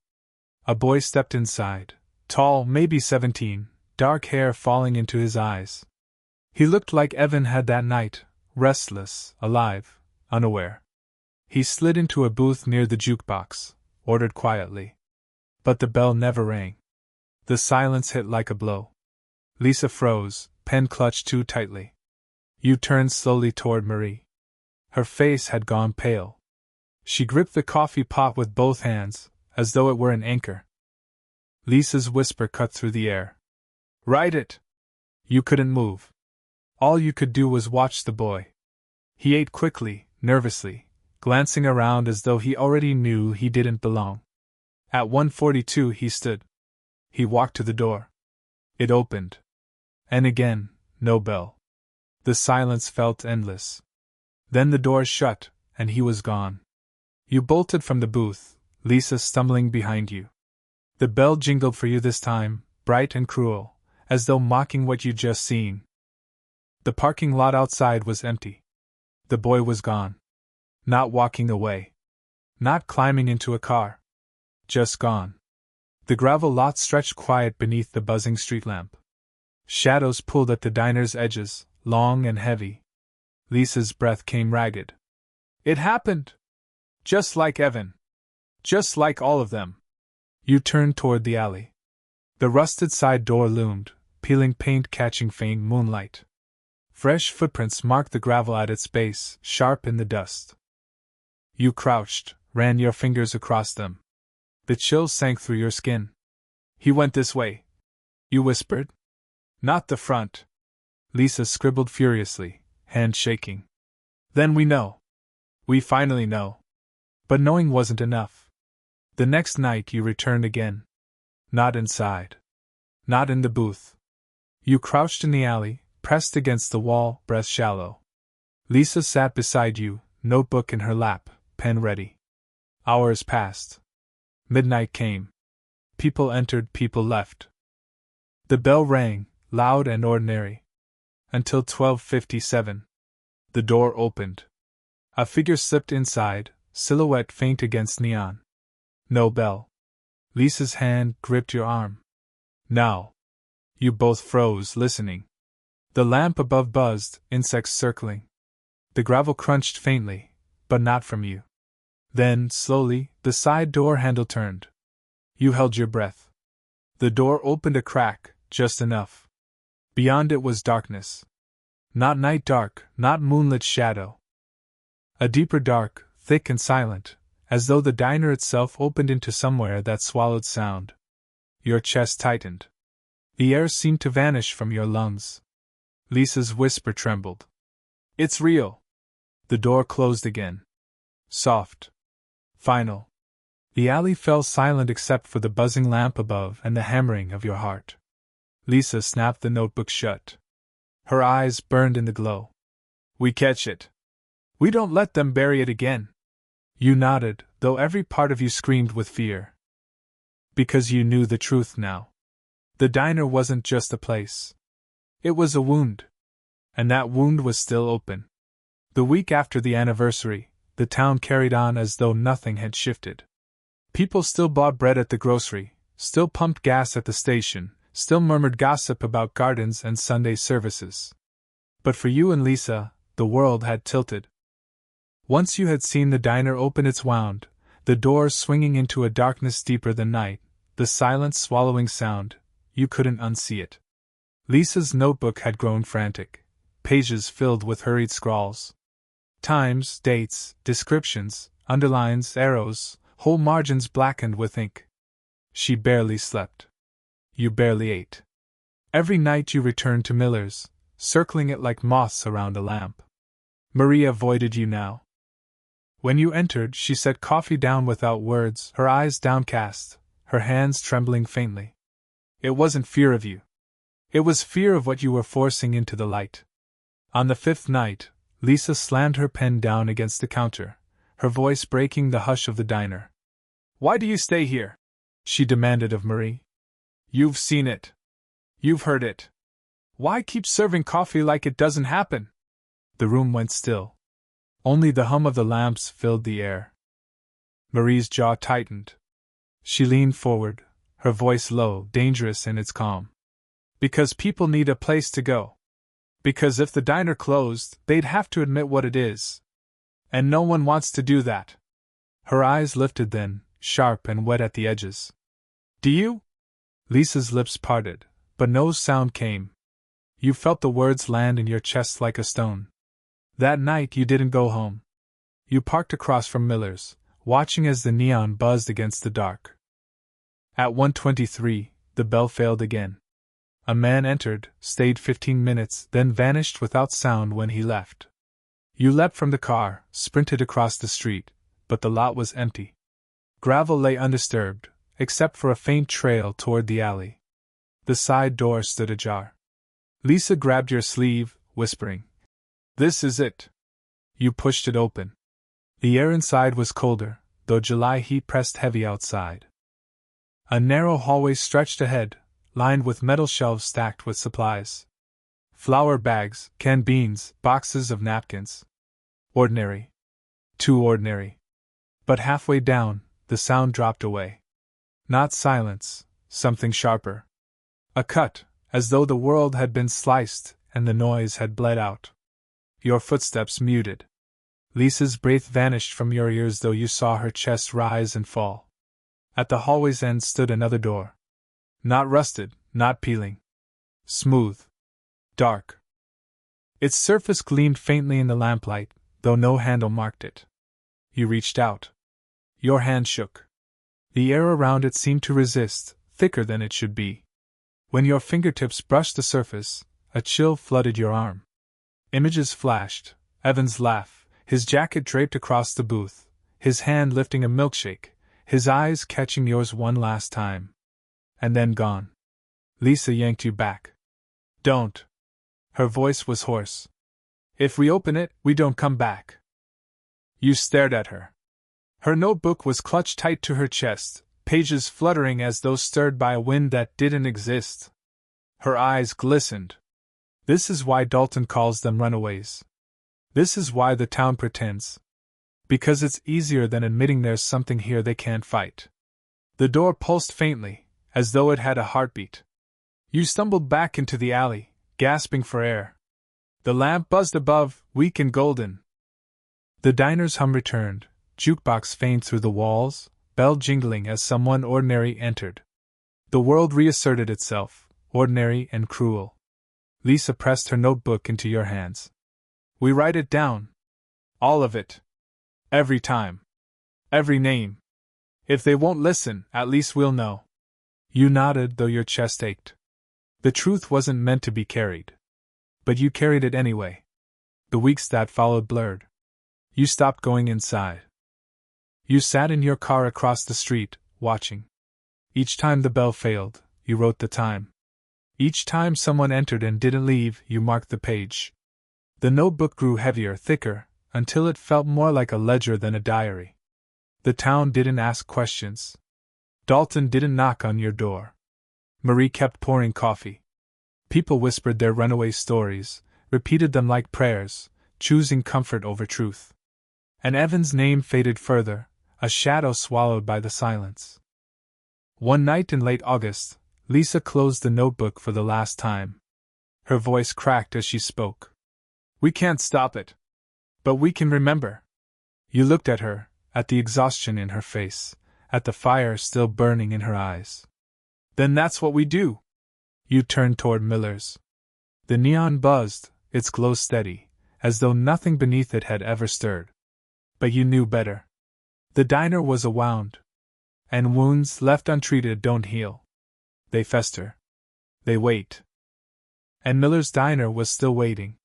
A boy stepped inside, tall, maybe 17, dark hair falling into his eyes. He looked like Evan had that night, restless, alive, unaware. He slid into a booth near the jukebox, ordered quietly. But the bell never rang. The silence hit like a blow. Lisa froze, pen clutched too tightly. You turned slowly toward Marie. Her face had gone pale. She gripped the coffee pot with both hands, as though it were an anchor. Lisa's whisper cut through the air. "Write it!" You couldn't move. All you could do was watch the boy. He ate quickly, nervously, glancing around as though he already knew he didn't belong. At 1:42 he stood. He walked to the door. It opened. And again, no bell. The silence felt endless. Then the door shut, and he was gone. You bolted from the booth, Lisa stumbling behind you. The bell jingled for you this time, bright and cruel, as though mocking what you'd just seen. The parking lot outside was empty. The boy was gone. Not walking away. Not climbing into a car. Just gone. The gravel lot stretched quiet beneath the buzzing street lamp. Shadows pulled at the diner's edges, long and heavy. Lisa's breath came ragged. It happened! Just like Evan. Just like all of them. You turned toward the alley. The rusted side door loomed, peeling paint catching faint moonlight. Fresh footprints marked the gravel at its base, sharp in the dust. You crouched, ran your fingers across them. The chill sank through your skin. He went this way, you whispered. Not the front. Lisa scribbled furiously, hand shaking. Then we know. We finally know. But knowing wasn't enough. The next night you returned again. Not inside. Not in the booth. You crouched in the alley, pressed against the wall, breath shallow. Lisa sat beside you, notebook in her lap, pen ready. Hours passed. Midnight came. People entered, people left. The bell rang, loud and ordinary. Until 12:57. The door opened. A figure slipped inside, silhouette faint against neon. No bell. Lisa's hand gripped your arm. Now. You both froze, listening. The lamp above buzzed, insects circling. The gravel crunched faintly, but not from you. Then, slowly, the side door handle turned. You held your breath. The door opened a crack, just enough. Beyond it was darkness. Not night dark, not moonlit shadow. A deeper dark, thick and silent, as though the diner itself opened into somewhere that swallowed sound. Your chest tightened. The air seemed to vanish from your lungs. Lisa's whisper trembled. It's real. The door closed again. Soft. Final. The alley fell silent except for the buzzing lamp above and the hammering of your heart. Lisa snapped the notebook shut. Her eyes burned in the glow. We catch it. We don't let them bury it again. You nodded, though every part of you screamed with fear. Because you knew the truth now. The diner wasn't just a place. It was a wound. And that wound was still open. The week after the anniversary, the town carried on as though nothing had shifted. People still bought bread at the grocery, still pumped gas at the station, still murmured gossip about gardens and Sunday services. But for you and Lisa, the world had tilted. Once you had seen the diner open its wound, the doors swinging into a darkness deeper than night, the silent swallowing sound, you couldn't unsee it. Lisa's notebook had grown frantic, pages filled with hurried scrawls. Times, dates, descriptions, underlines, arrows, whole margins blackened with ink. She barely slept. You barely ate. Every night you returned to Miller's, circling it like moths around a lamp. Marie avoided you now. When you entered, she set coffee down without words, her eyes downcast, her hands trembling faintly. It wasn't fear of you. It was fear of what you were forcing into the light. On the fifth night, Lisa slammed her pen down against the counter, her voice breaking the hush of the diner. "Why do you stay here?" she demanded of Marie. "You've seen it. You've heard it. Why keep serving coffee like it doesn't happen?" The room went still. Only the hum of the lamps filled the air. Marie's jaw tightened. She leaned forward, her voice low, dangerous in its calm. "Because people need a place to go. Because if the diner closed, they'd have to admit what it is. And no one wants to do that." Her eyes lifted then, sharp and wet at the edges. "Do you?" Lisa's lips parted, but no sound came. You felt the words land in your chest like a stone. That night you didn't go home. You parked across from Miller's, watching as the neon buzzed against the dark. At 1:23, the bell failed again. A man entered, stayed 15 minutes, then vanished without sound when he left. You leapt from the car, sprinted across the street, but the lot was empty. Gravel lay undisturbed, except for a faint trail toward the alley. The side door stood ajar. Lisa grabbed your sleeve, whispering, "This is it." You pushed it open. The air inside was colder, though July heat pressed heavy outside. A narrow hallway stretched ahead, lined with metal shelves stacked with supplies. Flour bags, canned beans, boxes of napkins. Ordinary. Too ordinary. But halfway down, the sound dropped away. Not silence, something sharper. A cut, as though the world had been sliced and the noise had bled out. Your footsteps muted. Lisa's breath vanished from your ears, though you saw her chest rise and fall. At the hallway's end stood another door. Not rusted, not peeling. Smooth. Dark. Its surface gleamed faintly in the lamplight, though no handle marked it. You reached out. Your hand shook. The air around it seemed to resist, thicker than it should be. When your fingertips brushed the surface, a chill flooded your arm. Images flashed, Evan's laugh, his jacket draped across the booth, his hand lifting a milkshake, his eyes catching yours one last time. And then gone. Lisa yanked you back. "Don't." Her voice was hoarse. "If we open it, we don't come back." You stared at her. Her notebook was clutched tight to her chest, pages fluttering as though stirred by a wind that didn't exist. Her eyes glistened. This is why Dalton calls them runaways. This is why the town pretends. Because it's easier than admitting there's something here they can't fight. The door pulsed faintly, as though it had a heartbeat. You stumbled back into the alley, gasping for air. The lamp buzzed above, weak and golden. The diner's hum returned, jukebox faint through the walls, bell jingling as someone ordinary entered. The world reasserted itself, ordinary and cruel. Lisa pressed her notebook into your hands. "We write it down. All of it. Every time. Every name. If they won't listen, at least we'll know." You nodded, though your chest ached. The truth wasn't meant to be carried. But you carried it anyway. The weeks that followed blurred. You stopped going inside. You sat in your car across the street, watching. Each time the bell failed, you wrote the time. Each time someone entered and didn't leave, you marked the page. The notebook grew heavier, thicker, until it felt more like a ledger than a diary. The town didn't ask questions. Dalton didn't knock on your door. Marie kept pouring coffee. People whispered their runaway stories, repeated them like prayers, choosing comfort over truth. And Evan's name faded further, a shadow swallowed by the silence. One night in late August, Lisa closed the notebook for the last time. Her voice cracked as she spoke. "We can't stop it. But we can remember." You looked at her, at the exhaustion in her face, at the fire still burning in her eyes. "Then that's what we do." You turned toward Miller's. The neon buzzed, its glow steady, as though nothing beneath it had ever stirred. But you knew better. The diner was a wound. And wounds left untreated don't heal. They fester. They wait. And Miller's diner was still waiting.